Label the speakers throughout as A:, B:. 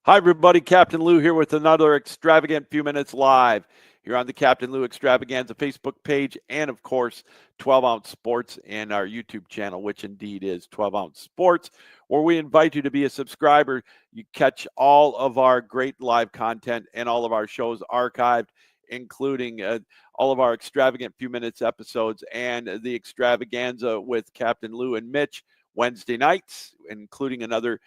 A: Hi, everybody. Captain Lou here with another Extravagant Few Minutes Live here on the Captain Lou Extravaganza Facebook page and, of course, 12 Ounce Sports and our YouTube channel, which indeed is 12 Ounce Sports, where we invite you to be a subscriber. You catch all of our great live content and all of our shows archived, including all of our Extravagant Few Minutes episodes and the Extravaganza with Captain Lou and Mitch Wednesday nights, including another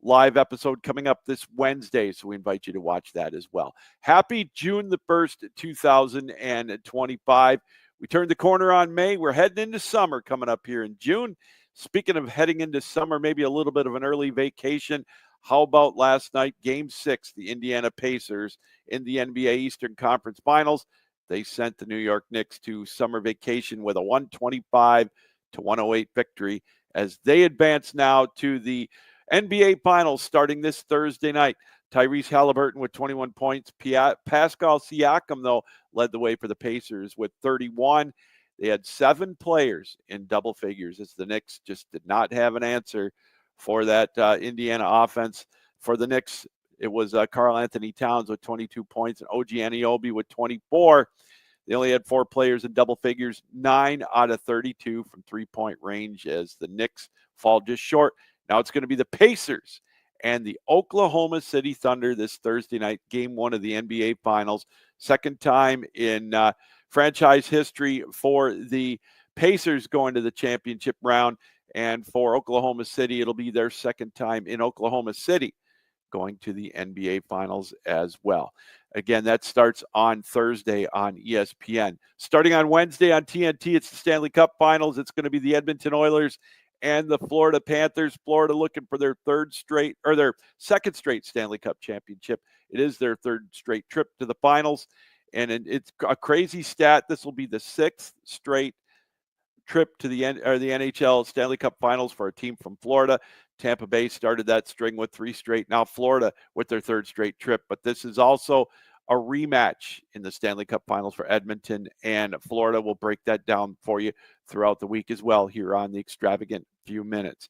A: live episode coming up this Wednesday. So we invite you to watch that as well. Happy June the 1st, 2025. We turned the corner on May. We're heading into summer coming up here in June. Speaking of heading into summer, maybe a little bit of an early vacation. How about last night, Game 6, the Indiana Pacers in the NBA Eastern Conference Finals? They sent the New York Knicks to summer vacation with a 125-108 victory as they advance now to the NBA Finals starting this Thursday night. Tyrese Halliburton with 21 points. Pascal Siakam, though, led the way for the Pacers with 31. They had 7 players in double figures as the Knicks just did not have an answer for that Indiana offense. For the Knicks, it was Karl Anthony Towns with 22 points and OG Anunoby with 24. They only had 4 players in double figures, 9 out of 32 from three-point range as the Knicks fall just short. Now it's going to be the Pacers and the Oklahoma City Thunder this Thursday night, game 1 of the NBA Finals. Second time in franchise history for the Pacers going to the championship round. And for Oklahoma City, it'll be their second time in Oklahoma City going to the NBA Finals as well. Again, that starts on Thursday on ESPN. Starting on Wednesday on TNT, it's the Stanley Cup Finals. It's going to be the Edmonton Oilers and the Florida Panthers. Florida looking for their second straight Stanley Cup championship. It is their third straight trip to the finals. And it's a crazy stat. This will be the 6th straight trip to the NHL Stanley Cup Finals for a team from Florida. Tampa Bay started that string with 3 straight. Now Florida with their 3rd straight trip. But this is also a rematch in the Stanley Cup Finals for Edmonton and Florida. We'll break that down for you throughout the week as well here on the Extravagant Few Minutes.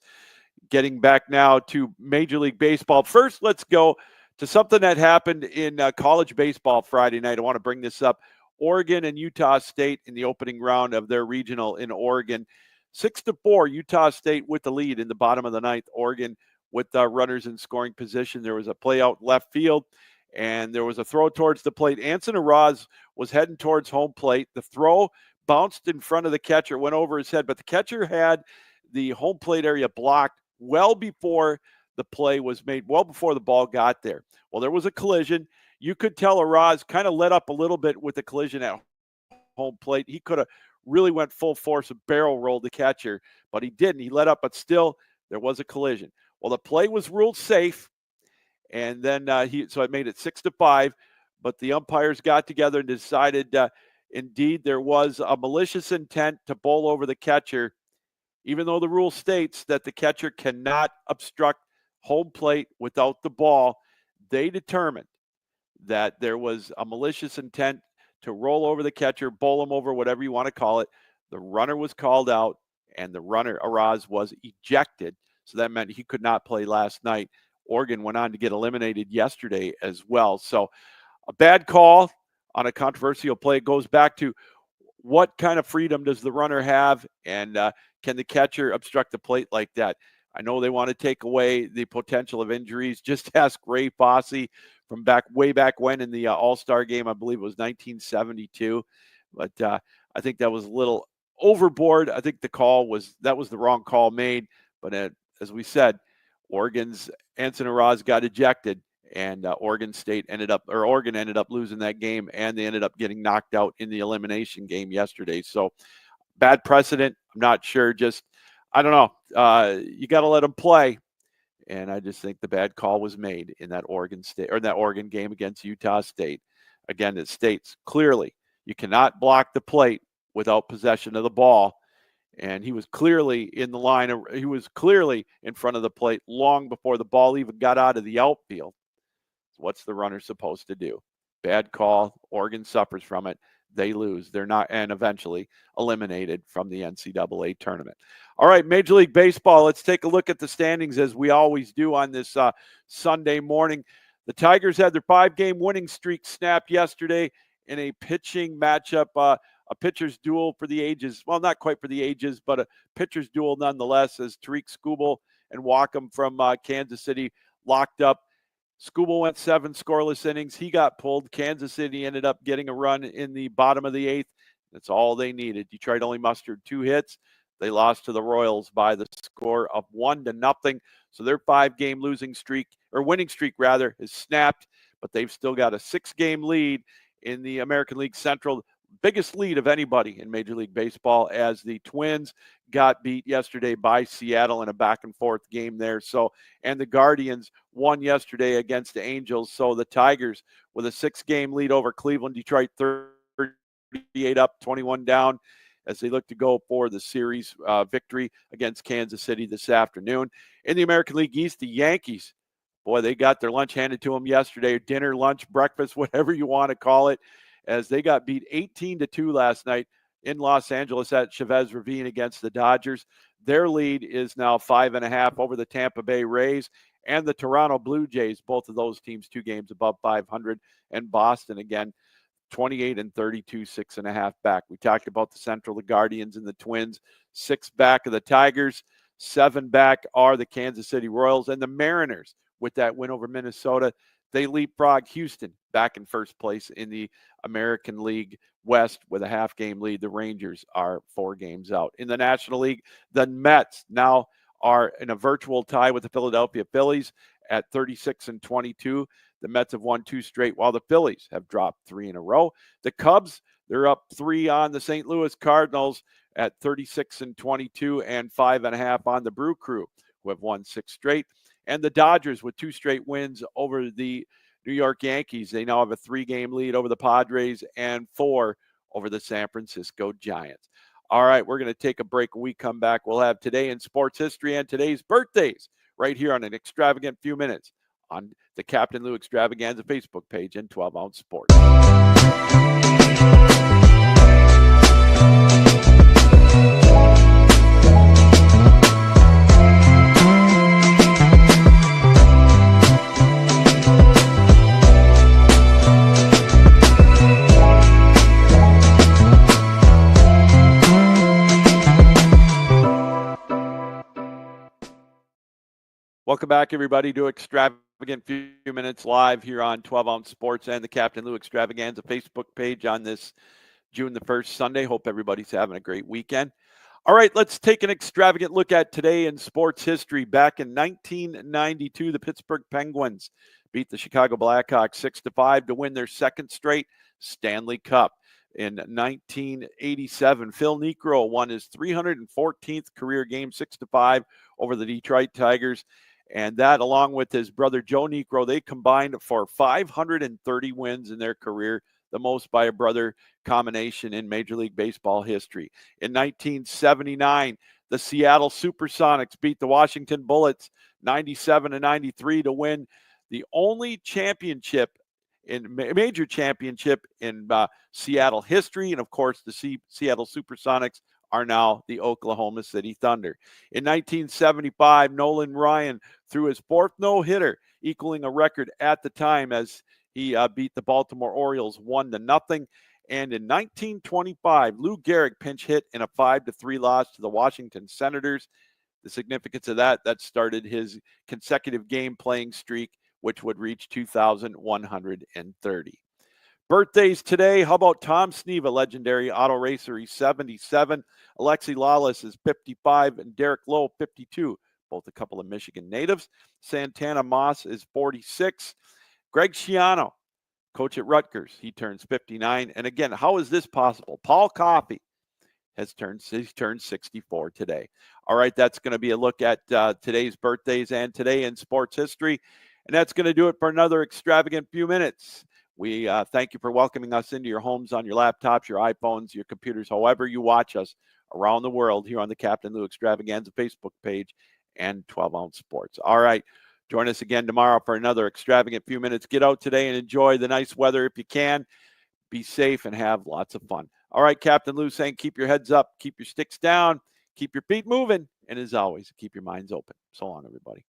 A: Getting back now to Major League Baseball. First, let's go to something that happened in college baseball Friday night. I want to bring this up. Oregon and Utah State in the opening round of their regional in Oregon. 6-4, Utah State with the lead in the bottom of the 9th. Oregon with runners in scoring position. There was a play out left field, and there was a throw towards the plate. Anson Araz was heading towards home plate. The throw bounced in front of the catcher, went over his head, but the catcher had the home plate area blocked well before the play was made, well before the ball got there. Well, there was a collision. You could tell Araz kind of let up a little bit with the collision at home plate. He could have really went full force and barrel rolled the catcher, but he didn't. He let up, but still there was a collision. Well, the play was ruled safe, and then so it made it 6-5, but the umpires got together and decided indeed there was a malicious intent to bowl over the catcher, even though the rule states that the catcher cannot obstruct home plate without the ball. They determined that there was a malicious intent to roll over the catcher, bowl him over, whatever you want to call it. The runner was called out, and the runner, Araz, was ejected. So that meant he could not play last night. Oregon went on to get eliminated yesterday as well. So a bad call on a controversial play. It goes back to what kind of freedom does the runner have, and can the catcher obstruct the plate like that? I know they want to take away the potential of injuries. Just ask Ray Fosse from way back when in the All-Star game. I believe it was 1972. But I think that was a little overboard. I think that was the wrong call made. But as we said, Oregon's Anson Araz got ejected, and Oregon ended up losing that game, and they ended up getting knocked out in the elimination game yesterday. So bad precedent. I'm not sure. I don't know. You got to let them play. And I just think the bad call was made in that Oregon game against Utah State. Again, it states clearly you cannot block the plate without possession of the ball. And he was clearly in the line. He was clearly in front of the plate long before the ball even got out of the outfield. What's the runner supposed to do? Bad call. Oregon suffers from it. They lose. They're not, and eventually eliminated from the NCAA tournament. All right, Major League Baseball. Let's take a look at the standings as we always do on this Sunday morning. The Tigers had their 5-game winning streak snapped yesterday in a pitching matchup, a pitcher's duel for the ages. Well, not quite for the ages, but a pitcher's duel nonetheless, as Tariq Skubal and Wacom from Kansas City locked up. Skubal went 7 scoreless innings. He got pulled. Kansas City ended up getting a run in the bottom of the 8th. That's all they needed. Detroit only mustered 2 hits. They lost to the Royals by the score of 1-0. So their 5-game winning streak is snapped, but they've still got a 6-game lead in the American League Central, biggest lead of anybody in Major League Baseball, as the Twins got beat yesterday by Seattle in a back-and-forth game there. And the Guardians won yesterday against the Angels. So the Tigers with a 6-game lead over Cleveland, Detroit 38 up, 21 down, as they look to go for the series victory against Kansas City this afternoon. In the American League East, the Yankees, boy, they got their lunch handed to them yesterday. Dinner, lunch, breakfast, whatever you want to call it, as they got beat 18-2 last night in Los Angeles at Chavez Ravine against the Dodgers. Their lead is now 5.5 over the Tampa Bay Rays and the Toronto Blue Jays. Both of those teams 2 games above 500. And Boston, again, 28-32, 6.5 back. We talked about the Central, the Guardians and the Twins, 6 back of the Tigers, 7 back are the Kansas City Royals, and the Mariners with that win over Minnesota. They leapfrog Houston back in first place in the American League West with a half-game lead. The Rangers are 4 games out. In the National League, the Mets now are in a virtual tie with the Philadelphia Phillies at 36-22. The Mets have won 2 straight, while the Phillies have dropped 3 in a row. The Cubs, they're up 3 on the St. Louis Cardinals at 36-22 and 5.5 on the Brew Crew, who have won 6 straight. And the Dodgers with 2 straight wins over the New York Yankees. They now have a 3-game lead over the Padres and 4 over the San Francisco Giants. All right, we're going to take a break. When we come back, we'll have today in sports history and today's birthdays right here on an extravagant few minutes on the Captain Lou Extravaganza Facebook page and 12-ounce sports. Welcome back, everybody, to Extravagant Few Minutes live here on 12-ounce sports and the Captain Lou Extravaganza Facebook page on this June the 1st, Sunday. Hope everybody's having a great weekend. All right, let's take an extravagant look at today in sports history. Back in 1992, the Pittsburgh Penguins beat the Chicago Blackhawks 6-5 to win their 2nd straight Stanley Cup. In 1987, Phil Niekro won his 314th career game 6-5 over the Detroit Tigers. And that, along with his brother Joe Niekro, they combined for 530 wins in their career, the most by a brother combination in Major League Baseball history. In 1979, the Seattle Supersonics beat the Washington Bullets 97-93 to win the only championship in major championship in Seattle history. And of course, the Seattle Supersonics are now the Oklahoma City Thunder. In 1975, Nolan Ryan threw his 4th no-hitter, equaling a record at the time as he beat the Baltimore Orioles 1-0. And in 1925, Lou Gehrig pinch hit in a 5-3 loss to the Washington Senators. The significance of that started his consecutive game playing streak, which would reach 2,130. Birthdays today, how about Tom Sneva, legendary auto racer? He's 77. Alexi Lawless is 55, and Derek Lowe, 52, both a couple of Michigan natives. Santana Moss is 46. Greg Schiano, coach at Rutgers, he turns 59. And again, how is this possible? Paul Coffey he's turned 64 today. All right, that's going to be a look at today's birthdays and today in sports history. And that's going to do it for another extravagant few minutes. We thank you for welcoming us into your homes, on your laptops, your iPhones, your computers, however you watch us around the world here on the Captain Lou Extravaganza Facebook page and 12-ounce sports. All right, join us again tomorrow for another extravagant few minutes. Get out today and enjoy the nice weather if you can. Be safe and have lots of fun. All right, Captain Lou saying keep your heads up, keep your sticks down, keep your feet moving, and as always, keep your minds open. So long, everybody.